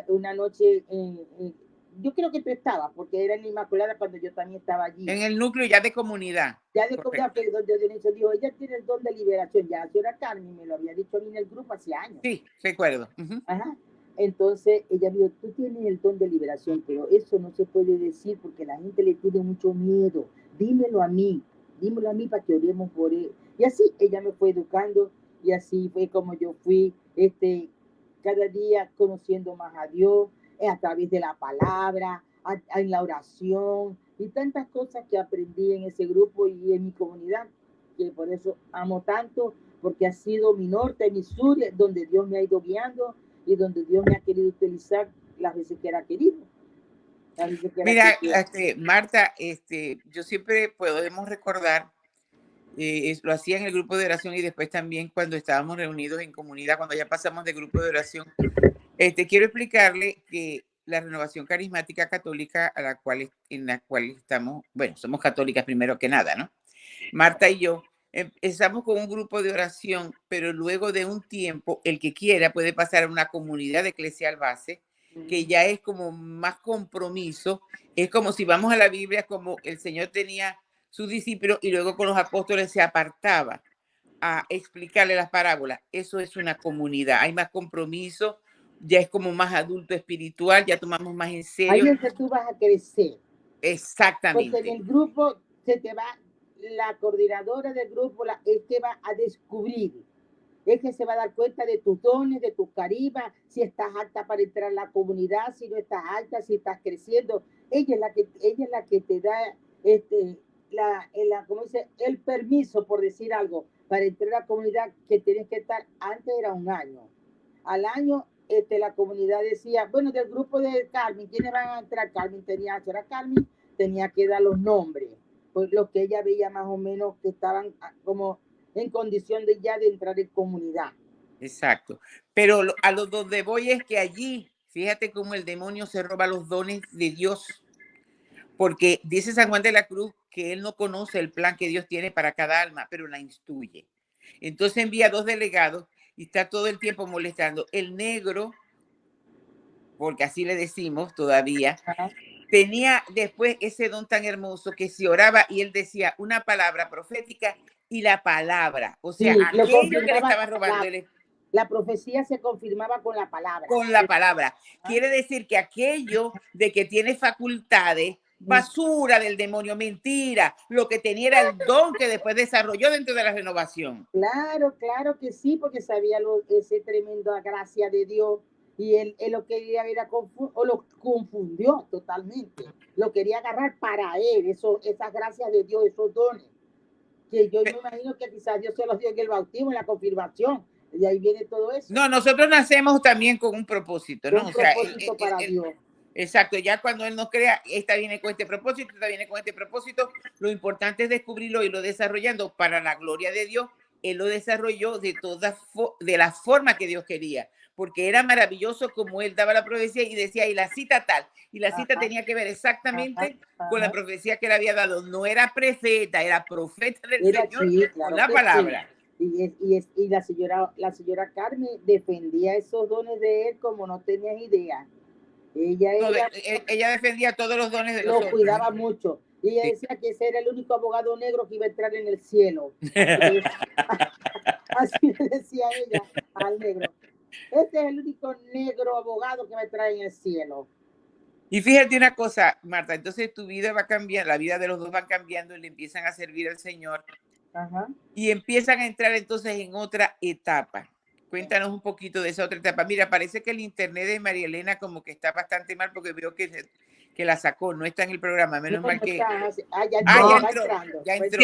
una noche yo creo que tú estabas, porque era en la Inmaculada cuando yo también estaba allí. En el núcleo ya de comunidad. Ya de comunidad, pero donde Dionisio dijo, ella tiene el don de liberación. Ya la señora Carmen me lo había dicho a mí en el grupo hace años. Sí, recuerdo. Ajá. Entonces ella dijo, tú tienes el don de liberación, pero eso no se puede decir porque la gente le tiene mucho miedo. Dímelo a mí para que oremos por él. Y así ella me fue educando y así fue como yo fui cada día conociendo más a Dios a través de la palabra, en la oración y tantas cosas que aprendí en ese grupo y en mi comunidad, que por eso amo tanto, porque ha sido mi norte, mi sur, donde Dios me ha ido guiando y donde Dios me ha querido utilizar las veces que era querido. Mira, Marta, yo siempre podemos recordar, lo hacía en el grupo de oración y después también cuando estábamos reunidos en comunidad, cuando ya pasamos de grupo de oración. Quiero explicarle que la Renovación Carismática Católica en la cual estamos, bueno, somos católicas primero que nada, ¿no? Marta y yo empezamos con un grupo de oración, pero luego de un tiempo, el que quiera puede pasar a una comunidad eclesial base, que ya es como más compromiso. Es como si vamos a la Biblia, como el Señor tenía sus discípulos y luego con los apóstoles se apartaba a explicarle las parábolas. Eso es una comunidad, hay más compromiso, ya es como más adulto espiritual, ya tomamos más en serio. Ahí es que tú vas a crecer. Exactamente. Porque en el grupo se te va, la coordinadora del grupo es que va a descubrir, es que se va a dar cuenta de tus dones, de tu carisma, si estás alta para entrar a la comunidad, si no estás alta, si estás creciendo. Ella es la que te da ¿cómo dice? El permiso, por decir algo, para entrar a la comunidad, que tienes que estar, antes era un año. Al año, la comunidad decía, bueno, del grupo de Carmen, ¿quiénes van a entrar? Carmen tenía que dar los nombres, pues lo que ella veía más o menos que estaban como en condición de ya de entrar en comunidad. Exacto. Pero a lo donde voy es que allí, fíjate cómo el demonio se roba los dones de Dios. Porque dice San Juan de la Cruz que él no conoce el plan que Dios tiene para cada alma, pero la instruye. Entonces envía 2 delegados y está todo el tiempo molestando. El negro, porque así le decimos todavía, tenía después ese don tan hermoso que se oraba y él decía una palabra profética y la palabra. O sea, sí, aquello que le estaba robando. La profecía se confirmaba con la palabra. Con la palabra. Quiere decir que aquello de que tiene facultades, basura del demonio, mentira, lo que tenía era el don que después desarrolló dentro de la renovación. Claro, claro que sí, porque sabía ese tremenda gracia de Dios y él lo quería era lo confundió totalmente. Lo quería agarrar para él, esas gracias de Dios, esos dones. Que yo me imagino que quizás Dios se los dio en el bautismo, en la confirmación. Y ahí viene todo eso. No, nosotros nacemos también con un propósito, ¿no? Un propósito para Dios. Exacto, ya cuando Él nos crea, esta viene con este propósito, esta viene con este propósito. Lo importante es descubrirlo y lo desarrollando para la gloria de Dios. Él lo desarrolló de la forma que Dios quería, porque era maravilloso como Él daba la profecía y decía, y la cita tal, y la cita tenía que ver exactamente con la profecía que Él había dado. No era profeta, era profeta del Señor, sí, claro, con la palabra. Sí. Y la señora Carmen defendía esos dones de él como no tenías idea. Ella defendía todos los dones de los otros. Lo cuidaba mucho. Y ella decía que ese era el único abogado negro que iba a entrar en el cielo. Así le decía ella al negro. Este es el único negro abogado que va a entrar en el cielo. Y fíjate una cosa, Marta, entonces tu vida va a cambiar, la vida de los dos va cambiando y le empiezan a servir al Señor. Ajá. Y empiezan a entrar entonces en otra etapa. Cuéntanos un poquito de esa otra etapa. Mira, parece que el internet de María Elena como que está bastante mal porque veo que la sacó, no está en el programa, menos mal que... Ya entró.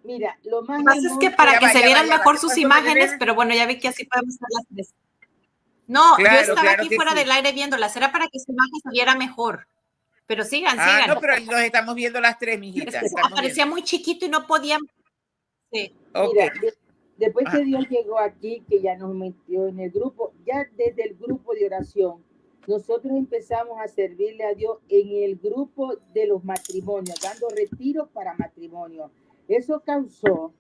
Mira, lo más pasa es que para que se vieran mejor sus imágenes, pero bueno, ya vi que así podemos hacer las tres. No, claro, yo estaba aquí fuera del aire viéndolas, era para que su imagen se viera mejor. Pero sigan. No, pero los estamos viendo las tres, mijita. Parecía muy chiquito y no podían. Sí. Okay. Mira, después que Dios llegó aquí, que ya nos metió en el grupo, ya desde el grupo de oración, nosotros empezamos a servirle a Dios en el grupo de los matrimonios, dando retiros para matrimonio. Eso causó,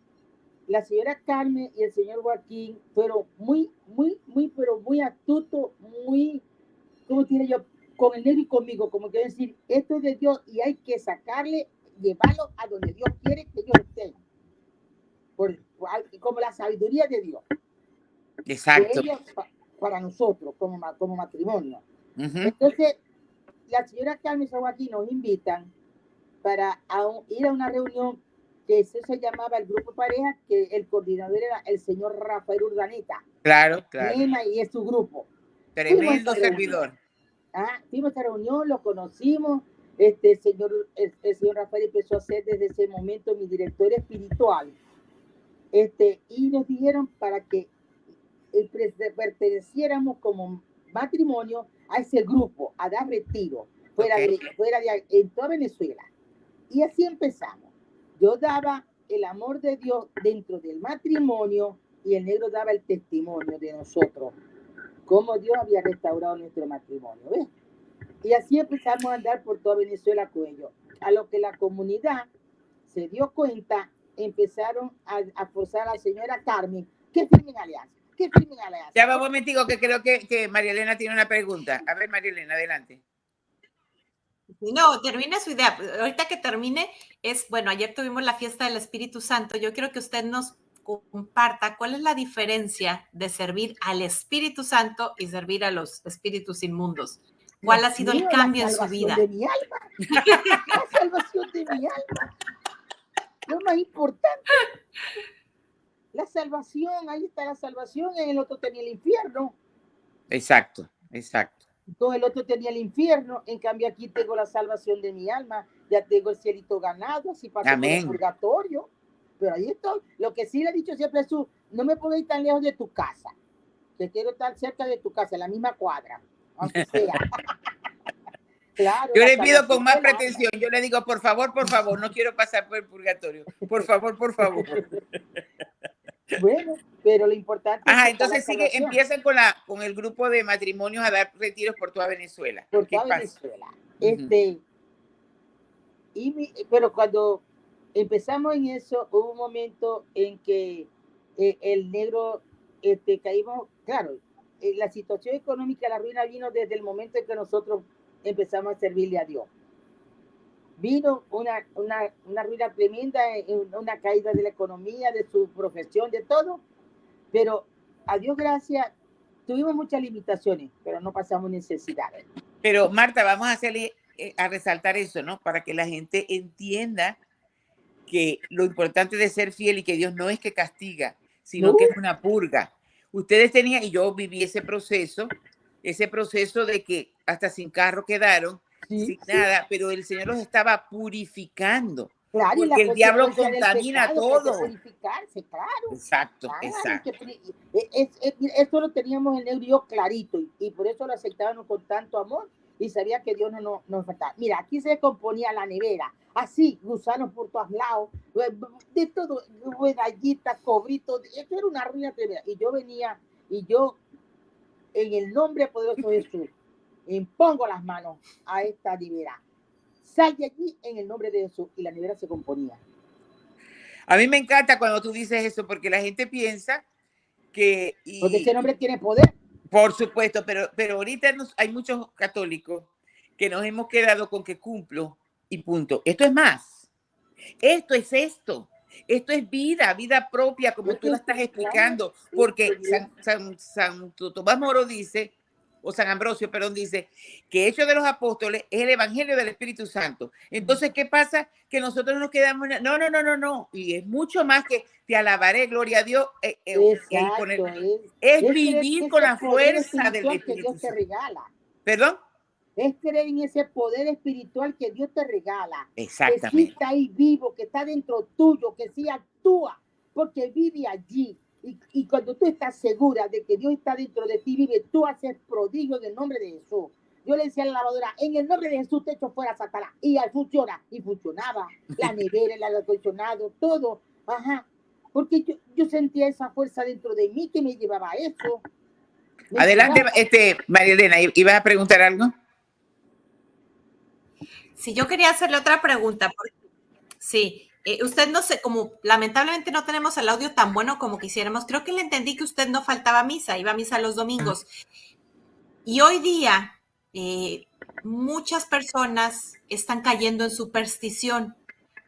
la señora Carmen y el señor Joaquín fueron pero muy astutos, ¿cómo diré yo? Con el negro y conmigo, como quiero decir, esto es de Dios y hay que sacarle, llevarlo a donde Dios quiere que ellos estén. Como la sabiduría de Dios. Exacto. De ellos, para nosotros, como matrimonio. Entonces, la señora Carmen y Joaquín nos invitan para ir a una reunión que eso se llamaba el grupo pareja, que el coordinador era el señor Rafael Urdaneta. Claro. Y es su grupo. Tremendo servidor. Fuimos a esta reunión, lo conocimos. El señor Rafael empezó a ser desde ese momento mi director espiritual. Y nos dijeron para que perteneciéramos como matrimonio a ese grupo, a dar retiro, fuera de en toda Venezuela. Y así empezamos. Yo daba el amor de Dios dentro del matrimonio y el negro daba el testimonio de nosotros, cómo Dios había restaurado nuestro matrimonio, ¿ves? Y así empezamos a andar por toda Venezuela con ellos. A lo que la comunidad se dio cuenta, empezaron a forzar a la señora Carmen que firmen alianza. Ya va un momentico, que creo que María Elena tiene una pregunta. A ver, María Elena, adelante. No, termine su idea. Ahorita que termine, bueno, ayer tuvimos la fiesta del Espíritu Santo. Yo quiero que usted nos comparta cuál es la diferencia de servir al Espíritu Santo y servir a los espíritus inmundos. ¿Cuál ha sido el cambio en su vida? La salvación de mi alma. La salvación de mi alma. Lo más importante. La salvación, ahí está la salvación. En el otro tenía el infierno. Exacto, exacto. Todo el otro tenía el infierno. En cambio, aquí tengo la salvación de mi alma. Ya tengo el cielito ganado. Así pasé por el purgatorio. Pero ahí estoy. Lo que sí le he dicho siempre a Jesús, no me puedo ir tan lejos de tu casa. Que quiero estar cerca de tu casa, en la misma cuadra. Aunque sea. Claro, yo le pido con más pretensión. Yo le digo, por favor, no quiero pasar por el purgatorio. Por favor. Bueno, pero lo importante es que entonces empiezan con el grupo de matrimonios a dar retiros por toda Venezuela. Por toda Venezuela. Pero cuando empezamos en eso, hubo un momento en que el negro caímos, claro, la situación económica, la ruina vino desde el momento en que nosotros empezamos a servirle a Dios. Vino una ruina tremenda, una caída de la economía, de su profesión, de todo. Pero a Dios gracias, tuvimos muchas limitaciones, pero no pasamos necesidades. Pero Marta, vamos a resaltar eso, ¿no? Para que la gente entienda que lo importante de ser fiel y que Dios no es que castiga, sino que es una purga. Ustedes tenían, y yo viví ese proceso de que hasta sin carro quedaron, sin nada, pero el Señor los estaba purificando. Claro, porque el diablo contamina todo. Purificarse, claro. Exacto. Esto lo teníamos en el Dios clarito y por eso lo aceptábamos con tanto amor y sabía que Dios no nos faltaba. Mira, aquí se componía la nevera, así, gusanos por todos lados, de todo, medallitas, cobritos, esto era una ruina tremenda. Y yo venía, en el nombre poderoso de Jesús, impongo las manos a esta nevera. Sal de allí en el nombre de Jesús, y la nevera se componía. A mí me encanta cuando tú dices eso, porque la gente piensa que... Porque ese nombre tiene poder. Por supuesto, pero ahorita hay muchos católicos que nos hemos quedado con que cumplo y punto. Esto es más. Esto es esto. Esto es vida propia, como tú la estás explicando. Porque San Tomás Moro dice, o San Ambrosio, perdón, dice que hecho de los apóstoles es el evangelio del Espíritu Santo. Entonces, ¿qué pasa? Que nosotros nos quedamos, no. Y es mucho más que te alabaré, gloria a Dios. Es vivir con la fuerza del Espíritu que Dios te regala. ¿Perdón? Es creer en ese poder espiritual que Dios te regala. Exactamente. Que sí está ahí vivo, que está dentro tuyo, que sí actúa, porque vive allí. Y cuando tú estás segura de que Dios está dentro de ti, vive, tú haces prodigio en el nombre de Jesús. Yo le decía a la lavadora, en el nombre de Jesús te echo fuera Satanás. Y funciona. Y funcionaba. La nevera, el aire acondicionado, todo. Ajá. Porque yo sentía esa fuerza dentro de mí que me llevaba a eso. Adelante, María Elena, ¿ibas a preguntar algo? Sí, yo quería hacerle otra pregunta. Sí. Usted no sé, como lamentablemente no tenemos el audio tan bueno como quisiéramos, creo que le entendí que usted no faltaba a misa, iba a misa los domingos. Y hoy día muchas personas están cayendo en superstición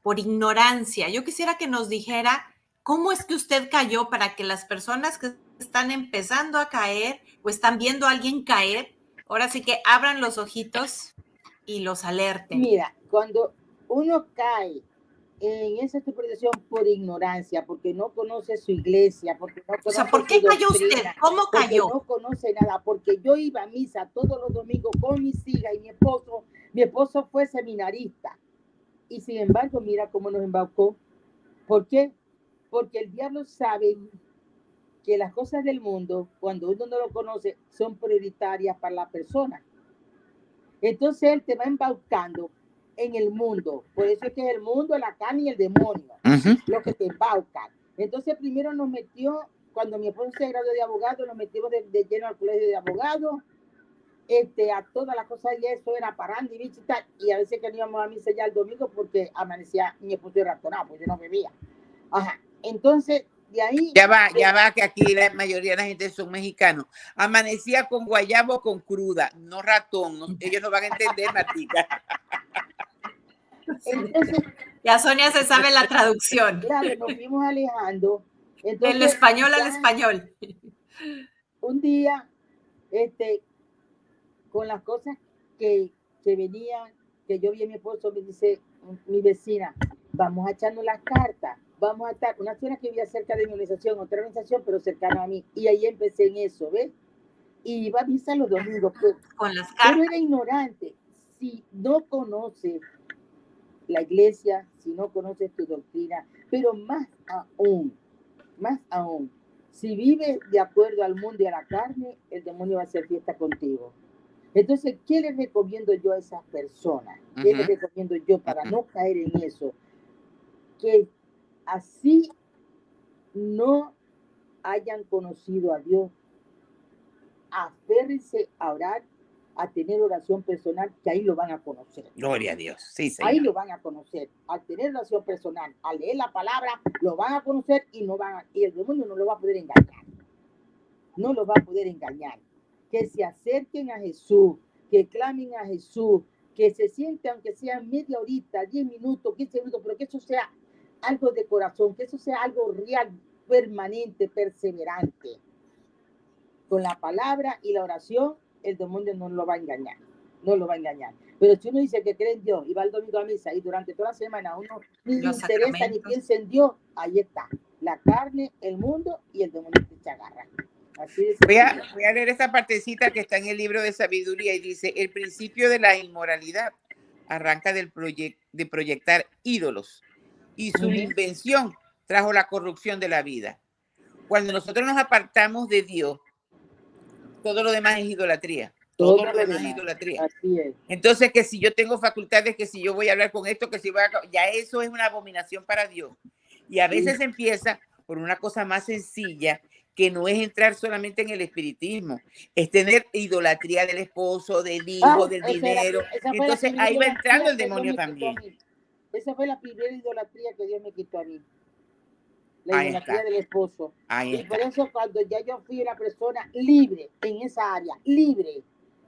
por ignorancia. Yo quisiera que nos dijera cómo es que usted cayó para que las personas que están empezando a caer o están viendo a alguien caer, ahora sí que abran los ojitos y los alerten. Mira, cuando uno cae en esa superstición por ignorancia, porque no conoce su iglesia, porque no conoce, o sea, ¿por qué cayó usted? ¿Cómo cayó? Porque no conoce nada, porque yo iba a misa todos los domingos con mis hijas y mi esposo fue seminarista, y sin embargo, mira cómo nos embaucó. ¿Por qué? Porque el diablo sabe que las cosas del mundo, cuando uno no lo conoce, son prioritarias para la persona. Entonces él te va embaucando en el mundo. Por eso es que es el mundo, la carne y el demonio, lo que te embaucan. Entonces primero nos metió, cuando mi esposo se graduó de abogado, nos metimos de lleno al colegio de abogados, a todas las cosas, y eso era parando y visitar, y a veces que no íbamos a misa ya el domingo porque amanecía mi esposo ratonado, pues yo no bebía. Ajá, entonces de ahí... Ya va, que aquí la mayoría de la gente son mexicanos. Amanecía con guayabo con cruda, no ratón. Ellos no van a entender, Martica. Entonces, ya Sonia se sabe la traducción. Claro, nos fuimos alejando. Entonces, del español al español. Un día, con las cosas que venían, que yo vi a mi esposo, me dice mi vecina, vamos a echarnos las cartas, vamos a estar, una señora que vivía cerca de mi organización, otra organización, pero cercana a mí, y ahí empecé en eso, ¿ves? Y iba a misa los domingos, con las cartas. Pero era ignorante. Si no conoces la iglesia, si no conoces tu doctrina, pero más aún, si vives de acuerdo al mundo y a la carne, el demonio va a hacer fiesta contigo. Entonces, ¿qué les recomiendo yo a esas personas? ¿Qué les recomiendo yo para no caer en eso? Que así no hayan conocido a Dios, aférrense a orar, a tener oración personal, que ahí lo van a conocer. Gloria a Dios. Sí, señor. Ahí lo van a conocer. Al tener oración personal, al leer la palabra, lo van a conocer y y el demonio no lo va a poder engañar. No lo va a poder engañar. Que se acerquen a Jesús, que clamen a Jesús, que se sienten, aunque sea media horita, 10 minutos, 15 minutos, pero que eso sea algo de corazón, que eso sea algo real, permanente, perseverante. Con la palabra y la oración, el demonio no lo va a engañar. No lo va a engañar. Pero si uno dice que cree en Dios y va al domingo a misa y durante toda la semana uno ni le interesa ni piensa en Dios, ahí está. La carne, el mundo y el demonio que se agarra. Así es. Voy a leer esta partecita que está en el libro de sabiduría y dice, el principio de la inmoralidad arranca de proyectar ídolos y su invención trajo la corrupción de la vida. Cuando nosotros nos apartamos de Dios, todo lo demás es idolatría. Todo lo demás es idolatría. Así es. Entonces, que si yo tengo facultades, que si yo voy a hablar con esto, que si voy ya eso es una abominación para Dios. Y a veces empieza por una cosa más sencilla, que no es entrar solamente en el espiritismo, es tener idolatría del esposo, del hijo, del dinero. Entonces ahí va entrando el demonio también. Esa fue la primera idolatría que Dios me quitó a mí. La idolatría del esposo. Y por eso cuando ya yo fui una persona libre en esa área, libre,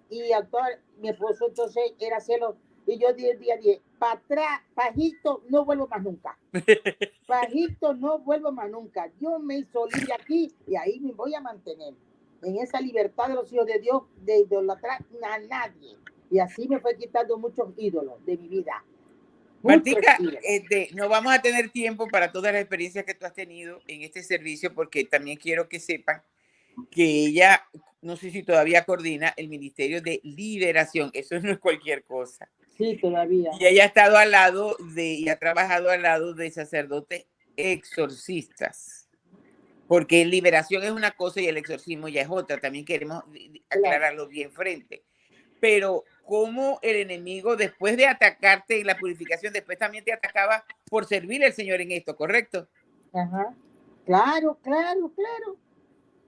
y actual, mi esposo entonces era celo, y yo día a día, para atrás, pajito, no vuelvo más nunca. Pajito, no vuelvo más nunca. Dios me hizo libre aquí y ahí me voy a mantener. En esa libertad de los hijos de Dios, de idolatrar a nadie. Y así me fue quitando muchos ídolos de mi vida. Martica, no vamos a tener tiempo para todas las experiencias que tú has tenido en este servicio, porque también quiero que sepan que ella, no sé si todavía coordina el Ministerio de Liberación. Eso no es cualquier cosa. Sí, todavía. Y ella ha estado al lado y ha trabajado al lado de sacerdotes exorcistas. Porque liberación es una cosa y el exorcismo ya es otra. También queremos aclararlo bien frente. Pero cómo el enemigo, después de atacarte en la purificación, después también te atacaba por servir al Señor en esto, ¿correcto? Ajá. Claro.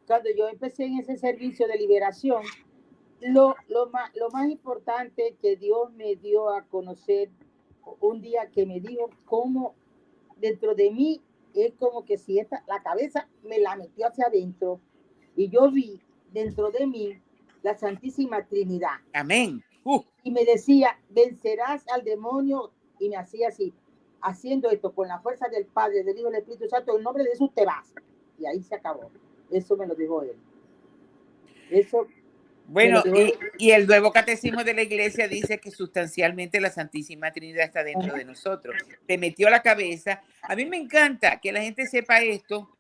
Cuando yo empecé en ese servicio de liberación, lo más importante que Dios me dio a conocer un día, que me dijo cómo dentro de mí es como que si la cabeza me la metió hacia adentro y yo vi dentro de mí la Santísima Trinidad. Amén. Y me decía, vencerás al demonio, y me hacía así, haciendo esto con la fuerza del Padre, del Hijo y del Espíritu Santo, en nombre de Jesús te vas. Y ahí se acabó. Eso me lo dijo él. Eso Bueno, y el nuevo catecismo de la iglesia dice que sustancialmente la Santísima Trinidad está dentro de nosotros. Te metió la cabeza. A mí me encanta que la gente sepa esto,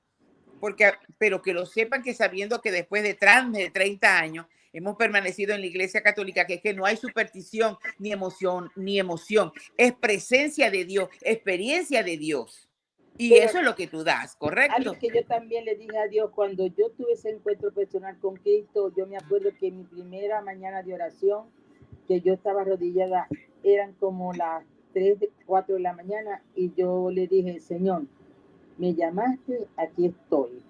pero que lo sepan, que sabiendo que después de 30 años hemos permanecido en la Iglesia Católica, que es que no hay superstición ni emoción, es presencia de Dios, experiencia de Dios. Y pero eso es lo que tú das, ¿correcto? Algo que yo también le dije a Dios cuando yo tuve ese encuentro personal con Cristo. Yo me acuerdo que mi primera mañana de oración, que yo estaba arrodillada, eran como las 3, 4 de la mañana, y yo le dije: Señor, me llamaste, aquí estoy.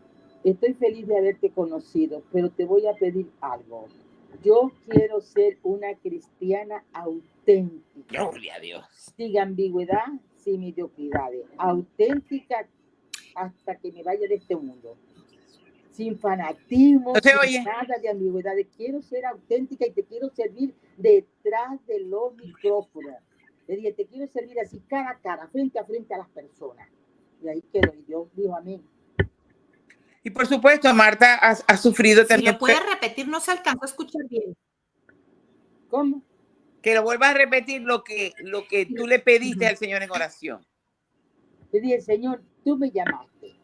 Estoy feliz de haberte conocido, pero te voy a pedir algo. Yo quiero ser una cristiana auténtica. Gloria a Dios. Sin ambigüedad, sin mediocridades. Auténtica hasta que me vaya de este mundo. Sin fanatismo, sin nada de ambigüedades. Quiero ser auténtica y te quiero servir detrás de los micrófonos. Le dije: te quiero servir así cara a cara, frente a frente a las personas. Y ahí quedó, y Dios dijo amén. Y por supuesto, Marta ha sufrido también. Si lo puedes repetir, no se alcanzó a escuchar bien. ¿Cómo? Que lo vuelvas a repetir lo que tú le pediste al Señor en oración. Le dije: Señor, tú me llamaste.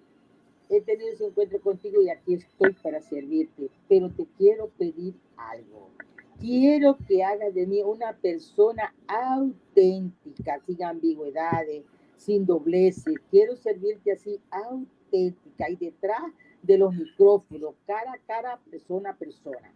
He tenido ese encuentro contigo y aquí estoy para servirte. Pero te quiero pedir algo. Quiero que hagas de mí una persona auténtica, sin ambigüedades, sin dobleces. Quiero servirte así, auténtica, y detrás de los micrófonos, cara a cara, persona a persona.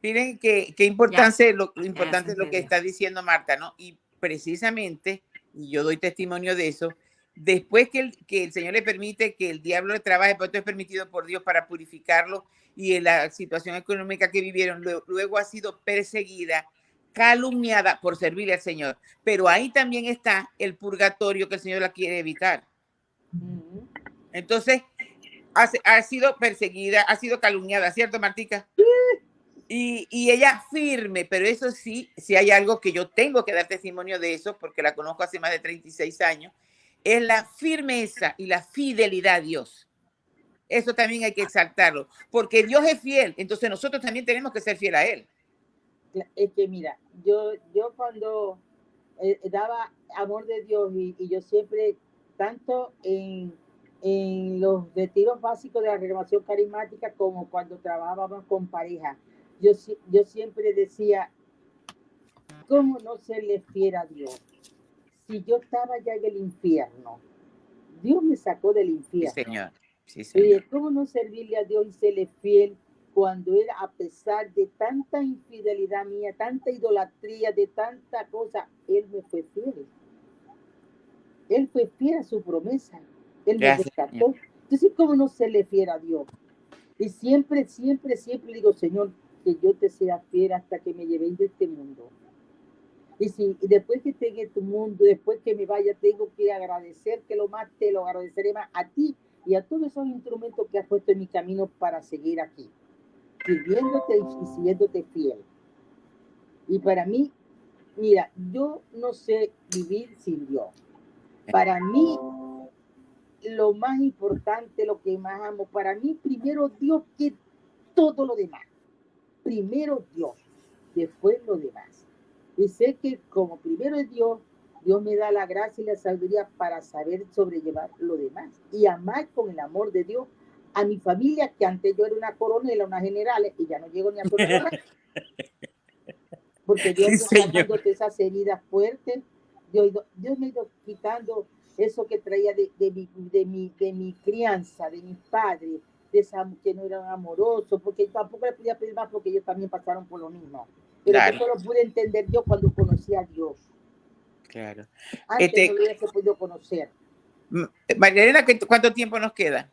Miren qué importante, lo importante es lo que está diciendo Marta, ¿no? Y precisamente, y yo doy testimonio de eso, después que el Señor le permite que el diablo le trabaje, pero esto es permitido por Dios para purificarlo, y en la situación económica que vivieron, luego ha sido perseguida, calumniada por servirle al Señor. Pero ahí también está el purgatorio que el Señor la quiere evitar. Entonces, ha sido perseguida, ha sido calumniada, ¿cierto, Martica? Y ella firme, pero eso sí, si hay algo que yo tengo que dar testimonio de eso, porque la conozco hace más de 36 años, es la firmeza y la fidelidad a Dios. Eso también hay que exaltarlo, porque Dios es fiel, entonces nosotros también tenemos que ser fiel a Él. Es que mira, yo cuando daba amor de Dios, y yo siempre, tanto en los retiros básicos de la renovación carismática como cuando trabajábamos con pareja, yo siempre decía: ¿cómo no serle fiel a Dios? Si yo estaba ya en el infierno, Dios me sacó del infierno. Sí, Señor. Sí, Señor. ¿Cómo no servirle a Dios y serle fiel cuando Él, a pesar de tanta infidelidad mía, tanta idolatría, de tanta cosa, Él me fue fiel? Él fue fiel a su promesa. Él me rescató. Entonces, ¿cómo no serle fiel a Dios? Y siempre digo: Señor, que yo te sea fiel hasta que me llevéis de este mundo. Y después que esté en este mundo, después que me vaya, tengo que agradecer, que lo más te lo agradeceré más a ti y a todos esos instrumentos que has puesto en mi camino para seguir aquí, sirviéndote y siguiéndote fiel. Y para mí, mira, yo no sé vivir sin Dios. Para mí, lo más importante, lo que más amo, para mí, primero Dios que todo lo demás. Primero Dios, después lo demás. Y sé que como primero es Dios, Dios me da la gracia y la sabiduría para saber sobrellevar lo demás y amar con el amor de Dios a mi familia, que antes yo era una coronela, una general, y ya no llego ni a coronel. Porque Dios está sacándote esas heridas fuertes. Dios me ha ido quitando eso que traía de mi crianza, de mis padres, de esa que no eran amorosos, porque tampoco le podía pedir más porque ellos también pasaron por lo mismo. Pero claro, eso lo pude entender yo cuando conocí a Dios. Claro. Antes no lo hubiese podido conocer. María Elena, ¿cuánto tiempo nos queda?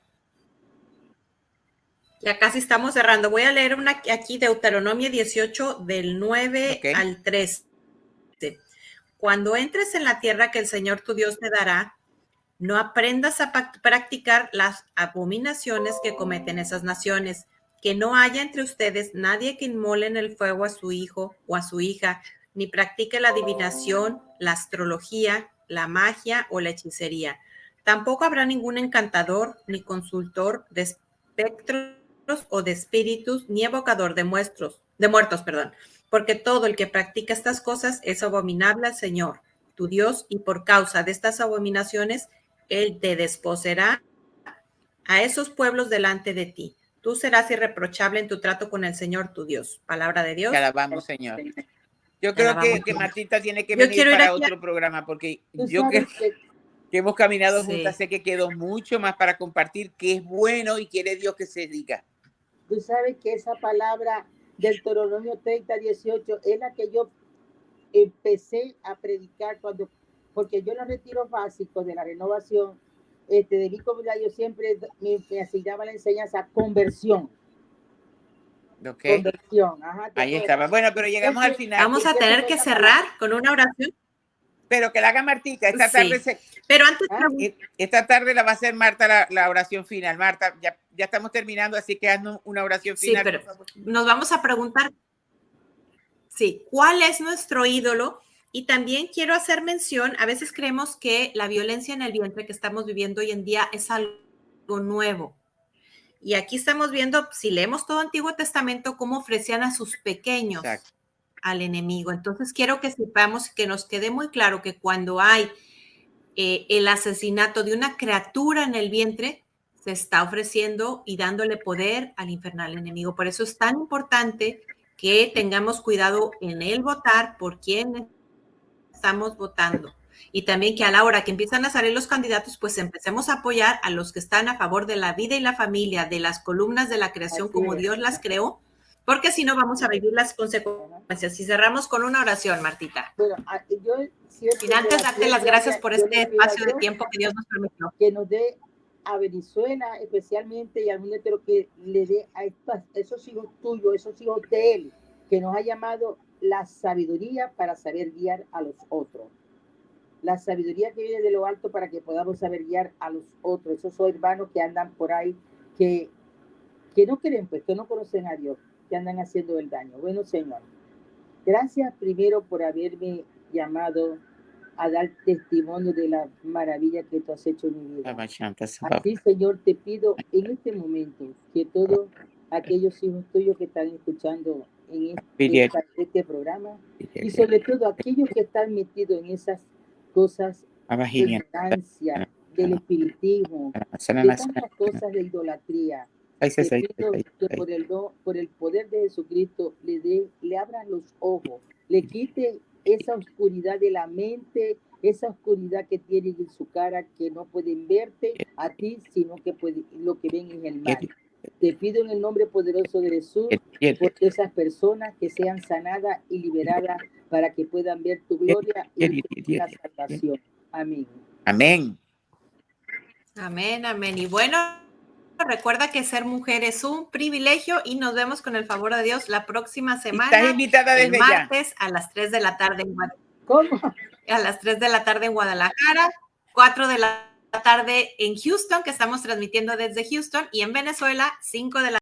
Ya casi estamos cerrando. Voy a leer una aquí, Deuteronomio 18, del 9 al 13. Cuando entres en la tierra que el Señor tu Dios te dará, no aprendas a practicar las abominaciones que cometen esas naciones, que no haya entre ustedes nadie que inmole en el fuego a su hijo o a su hija, ni practique la adivinación, la astrología, la magia o la hechicería. Tampoco habrá ningún encantador ni consultor de espectros o de espíritus, ni evocador de muertos, perdón, porque todo el que practica estas cosas es abominable al Señor, tu Dios, y por causa de estas abominaciones, Él te desposeerá a esos pueblos delante de ti. Tú serás irreprochable en tu trato con el Señor, tu Dios. Palabra de Dios. Te alabamos, Señor. Yo creo que Martita tiene que venir para otro programa, porque yo creo que hemos caminado juntas, sé que quedó mucho más para compartir, que es bueno y quiere Dios que se diga. Tú sabes que esa palabra del Deuteronomio 30:18 es la que yo empecé a predicar porque yo en los retiros básicos de la renovación de mi comunidad, yo siempre me asignaba la enseñanza conversión. Okay. Conversión. Ajá, ahí estaba. Bueno, pero llegamos al final. Vamos a tener que cerrar con una oración. Pero que la haga Martica. Esta tarde pero antes esta tarde la va a hacer Marta la oración final. Marta, ya estamos terminando, así que haznos una oración final. Sí, pero por favor. Nos vamos a preguntar, ¿cuál es nuestro ídolo? Y también quiero hacer mención, a veces creemos que la violencia en el vientre que estamos viviendo hoy en día es algo nuevo. Y aquí estamos viendo, si leemos todo Antiguo Testamento, cómo ofrecían a sus pequeños al enemigo. Entonces quiero que sepamos, que nos quede muy claro que cuando hay el asesinato de una criatura en el vientre, se está ofreciendo y dándole poder al infernal enemigo. Por eso es tan importante que tengamos cuidado en el votar por quién estamos votando. Y también que a la hora que empiezan a salir los candidatos, pues empecemos a apoyar a los que están a favor de la vida y la familia, de las columnas de la creación como Dios las creó, porque si no vamos a vivir las consecuencias. Y cerramos con una oración, Martita. Bueno, y antes darte las gracias por este espacio de tiempo que Dios nos permitió. Que nos dé a Venezuela especialmente y al mundo entero, que le dé a esos hijos tuyos, esos hijos de Él, que nos ha llamado la sabiduría para saber guiar a los otros. La sabiduría que viene de lo alto para que podamos saber guiar a los otros, esos hermanos que andan por ahí, que no creen, pues, que no conocen a Dios, que andan haciendo el daño. Bueno, Señor, gracias primero por haberme llamado a dar testimonio de la maravilla que tú has hecho en mi vida. Así, Señor, te pido en este momento que todos aquellos hijos tuyos que están escuchando en este programa, y sobre todo aquellos que están metidos en esas cosas de ignorancia, del espiritismo, de tantas cosas de idolatría, te pido que por el poder de Jesucristo le abran los ojos, le quite esa oscuridad de la mente, esa oscuridad que tienen en su cara, que no pueden verte a ti, sino que lo que ven en el mal. Te pido en el nombre poderoso de Jesús por esas personas que sean sanadas y liberadas para que puedan ver tu gloria y la salvación. Amén. Amén. Amén, amén. Y bueno, recuerda que ser mujer es un privilegio y nos vemos con el favor de Dios la próxima semana. Estás invitada desde el martes a las 3 de la tarde en Guadalajara. ¿Cómo? A las 3 de la tarde en Guadalajara, 4 de la tarde en Houston, que estamos transmitiendo desde Houston, y en Venezuela, 5 de la